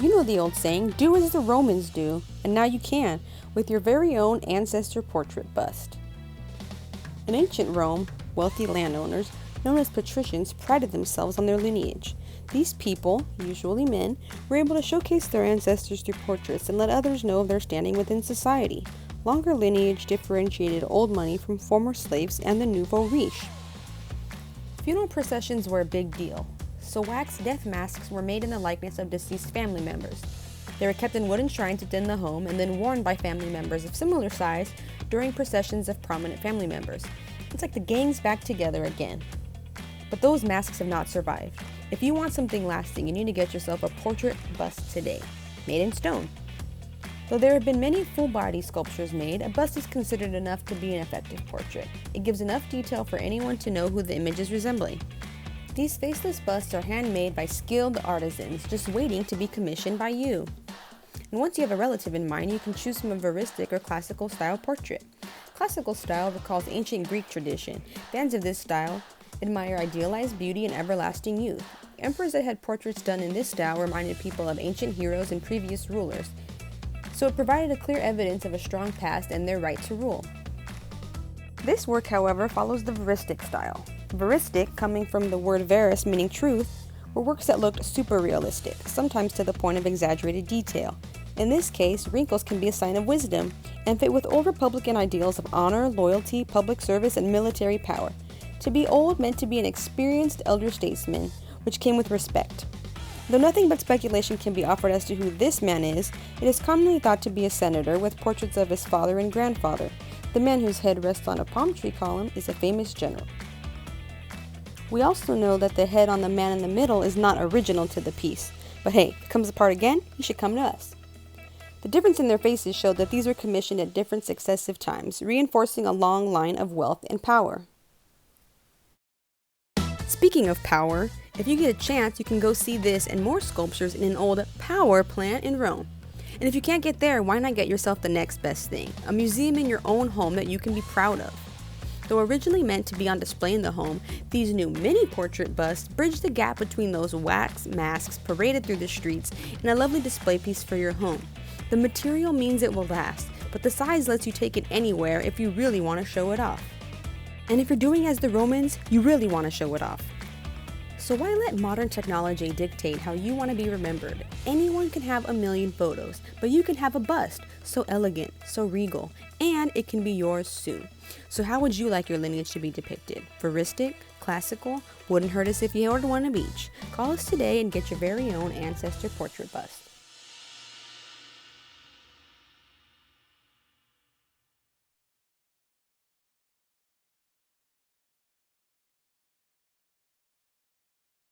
You know the old saying, do as the Romans do, and now you can, with your very own ancestor portrait bust. In ancient Rome, wealthy landowners, known as patricians, prided themselves on their lineage. These people, usually men, were able to showcase their ancestors through portraits and let others know of their standing within society. Longer lineage differentiated old money from former slaves and the nouveau riche. Funeral processions were a big deal, so wax death masks were made in the likeness of deceased family members. They were kept in wooden shrines within the home and then worn by family members of similar size during processions of prominent family members. It's like the gang's back together again. But those masks have not survived. If you want something lasting, you need to get yourself a portrait bust today, made in stone. Though there have been many full-body sculptures made, a bust is considered enough to be an effective portrait. It gives enough detail for anyone to know who the image is resembling. These faceless busts are handmade by skilled artisans, just waiting to be commissioned by you. And once you have a relative in mind, you can choose from a veristic or classical style portrait. Classical style recalls ancient Greek tradition. Fans of this style admire idealized beauty and everlasting youth. Emperors that had portraits done in this style reminded people of ancient heroes and previous rulers, so it provided a clear evidence of a strong past and their right to rule. This work, however, follows the veristic style. Veristic, coming from the word veris meaning truth, were works that looked super realistic, sometimes to the point of exaggerated detail. In this case, wrinkles can be a sign of wisdom and fit with old Republican ideals of honor, loyalty, public service, and military power. To be old meant to be an experienced elder statesman, which came with respect. Though nothing but speculation can be offered as to who this man is, it is commonly thought to be a senator with portraits of his father and grandfather. The man whose head rests on a palm tree column is a famous general. We also know that the head on the man in the middle is not original to the piece, but hey, if it comes apart again, you should come to us. The difference in their faces showed that these were commissioned at different successive times, reinforcing a long line of wealth and power. Speaking of power, if you get a chance, you can go see this and more sculptures in an old power plant in Rome. And if you can't get there, why not get yourself the next best thing? A museum in your own home that you can be proud of. Though originally meant to be on display in the home, these new mini portrait busts bridge the gap between those wax masks paraded through the streets and a lovely display piece for your home. The material means it will last, but the size lets you take it anywhere if you really want to show it off. And if you're doing as the Romans, you really want to show it off. So why let modern technology dictate how you want to be remembered? Anyone can have a million photos, but you can have a bust, so elegant, so regal, and it can be yours soon. So how would you like your lineage to be depicted? Veristic? Classical? Wouldn't hurt us if you ordered one of each. Call us today and get your very own ancestor portrait bust.